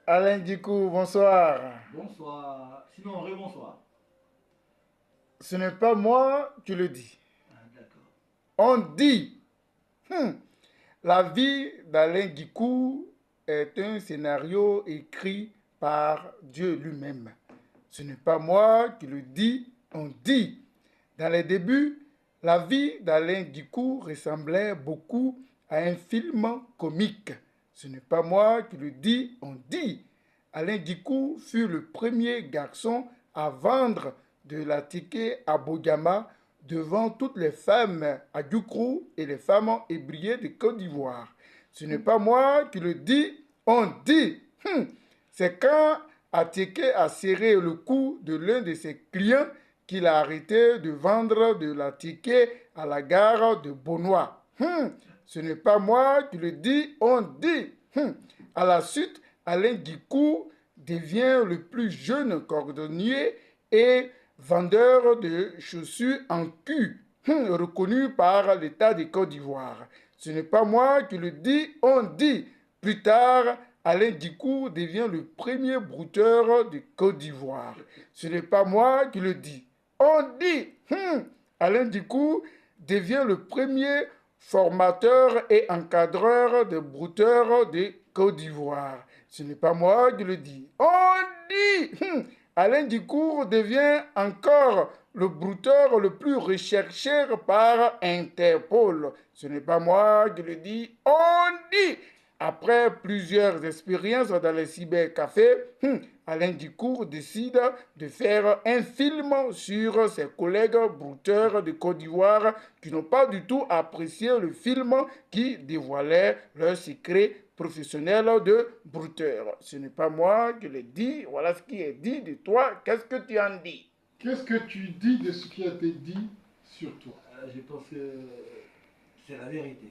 Alain Dicou, bonsoir. Bonsoir. Sinon, rebonsoir. Ce n'est pas moi qui le dis. Ah, d'accord. On dit. Hmm, La vie d'Alain Dicou est un scénario écrit par Dieu lui-même. Ce n'est pas moi qui le dis, on dit. Dans les débuts, la vie d'Alain Dicou ressemblait beaucoup à un film comique. Ce n'est pas moi qui le dis, on dit. Alain Dicou fut le premier garçon à vendre de la ticket à Bogama devant toutes les femmes à Djoukrou et les femmes ébriées de Côte d'Ivoire. Ce n'est pas moi qui le dis, on dit. C'est quand Atike a serré le cou de l'un de ses clients qu'il a arrêté de vendre de la ticket à la gare de Beaunois. Ce n'est pas moi qui le dis, on dit. À la suite, Alain Dicou devient le plus jeune cordonnier et vendeur de chaussures en cul, reconnu par l'État de Côte d'Ivoire. Ce n'est pas moi qui le dis, on dit. Plus tard, Alain Dicou devient le premier brouteur de Côte d'Ivoire. Ce n'est pas moi qui le dis. On dit. Alain Dicou devient le premier formateur et encadreur de brouteurs de Côte d'Ivoire. Ce n'est pas moi qui le dis. On dit. Alain Dicou devient encore le brouteur le plus recherché par Interpol. Ce n'est pas moi qui le dis. On dit. Après plusieurs expériences dans les cybercafés, Alain Dicou décide de faire un film sur ses collègues brouteurs de Côte d'Ivoire qui n'ont pas du tout apprécié le film qui dévoilait leur secret professionnel de brouteur. Ce n'est pas moi qui le dis, voilà ce qui est dit de toi. Qu'est-ce que tu en dis? Qu'est-ce que tu dis de ce qui a été dit sur toi? Je pense que c'est la vérité.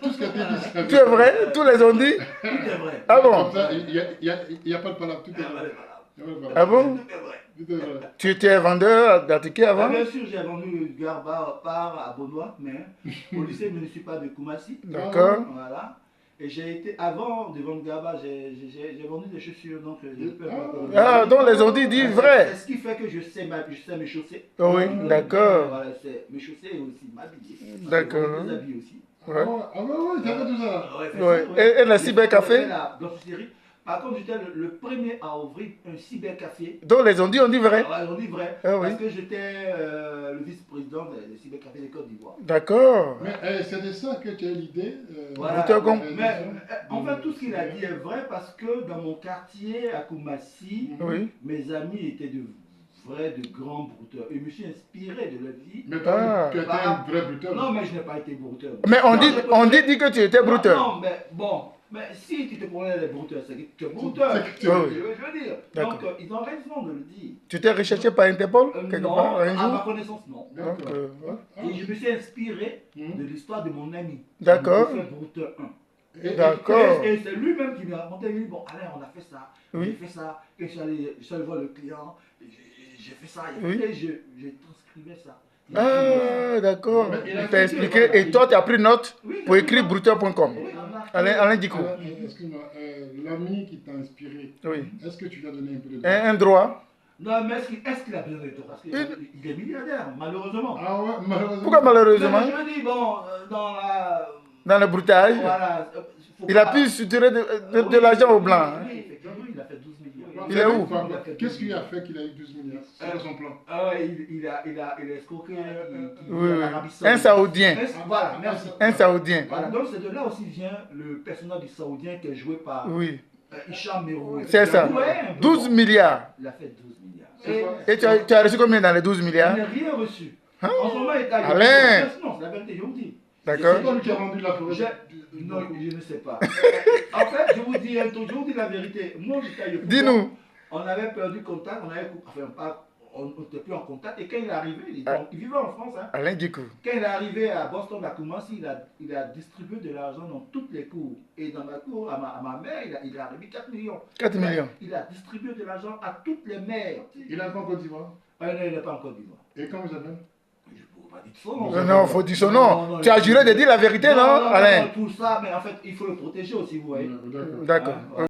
Tout ce qui a été dit, c'est la Tu es vrai? Tous les ont dit? Tout est vrai. Ah bon? Comme ça, il n'y a pas de palabre, tout est vrai. Il y a pas de palabre. Ah bon? Tout est vrai. Tout est vrai. Tu étais vendeur d'articles avant? Bien sûr, j'ai vendu Garba par à Beaunois, mais au lycée municipal de Koumassi. D'accord. Voilà. Et j'ai été, avant de vendre Garba, j'ai vendu des chaussures, donc j'ai pu Ah, donc les ont dit vrai. C'est ce qui fait que je sais mes chaussées. Oh oui, d'accord. Voilà, c'est mes chaussées et aussi m'habiller. D'accord. Mes habits aussi. Ouais. Ah ouais, tu as fait tout ça. Ouais. Et le cybercafé? La blanchisserie. Par contre, j'étais le premier à ouvrir un cybercafé. Donc les ont dit, on dit vrai. Ouais, on dit vrai. Ah oui. Parce que j'étais le vice-président des cybercafés de Côte d'Ivoire. D'accord. Mais c'est de ça que tu as l'idée. Voilà. Brouteur comme- Mais en fait, tout ce qu'il a dit est vrai parce que dans mon quartier à Koumassi, Oui. mes amis étaient de grands brouteurs. Et je me suis inspiré de leur vie. Mais toi, Ah. tu étais un vrai buteur. Non, mais je n'ai pas été brouteur. Mais on Non, dit que tu étais brouteur. Non, mais bon. Mais si tu te prenais les brouteurs, c'est que tu es brouteur. C'est que tu Je es- veux dire. D'accord. Donc, ils ont raison de le dire. Tu t'es recherché par Interpol quelque Non, part un à ma jour? connaissance, non. D'accord. Donc, Et je me suis inspiré Mhm. de l'histoire de mon ami. D'accord. Qui fait brouteur 1. D'accord. Et c'est lui-même qui m'a raconté, il dit, bon, Alain, on a fait ça, Oui. j'ai fait ça, et je suis allé voir le client, j'ai fait ça, Oui. et j'ai transcrivé ça. Ah, d'accord. Mais il a Il t'a fait- expliqué et toi tu as pris note Oui, pour écrire brouteur.com. Oui, on a- Alain Dicou. Alors, excuse-moi, l'ami qui t'a inspiré, Oui. est-ce que tu lui as donné un peu de Un droit. Non, mais est-ce qu'il a besoin de toi? Parce qu'il est milliardaire, malheureusement. Ah ouais, malheureusement. Pourquoi malheureusement? Mais je me dis, bon, dans la... Dans le broutage, Voilà, faut il a pas- pu suturer de l'argent au blanc. hein. Oui, effectivement, il a fait 12 millions. Il est où? Qu'est-ce qui a fait qu'il a eu 12 milliards? C'est quoi son plan? Ah ouais, il a escroqué Oui, oui. l'Arabie Un Saoudite. Saoudien. Voilà, merci. Un Saoudien. Voilà, donc c'est de là aussi vient le personnage du Saoudien qui est joué par Oui. Hicham Meroui. C'est ça. Ouais, un peu 12 bon. milliards. Il a fait 12 milliards. C'est quoi? Et tu as reçu combien dans les 12 il milliards? n'a rien reçu. Hein? En ce moment, il est à Alain. Non, c'est la vérité, je vous dis. D'accord. C'est toi qui a vendu la forêt. Non, je ne sais pas. En fait, je vous dis la vérité. Moi, j'étais à Yopougon. Dis-nous. On avait perdu contact, on n'était plus en contact. Et quand il est arrivé, Ah. il vivait en France. Hein. Alain Dicou. Quand il est arrivé à Boston, à Koumassi, il a distribué de l'argent dans toutes les cours. Et dans la cour, à ma mère, il a remis 4 millions. 4 millions. Il a distribué de l'argent à toutes les mères. Il est encore en Côte d'Ivoire. Ah, non, il n'est pas en Côte d'Ivoire. Et quand vous appelle? Je ne pourrais pas dire son nom. Non, faut dire son nom. Non, Tu as juré de dire la vérité, non, Alain? Tout ça, mais en fait, il faut le protéger aussi, vous voyez. D'accord. D'accord. Ah,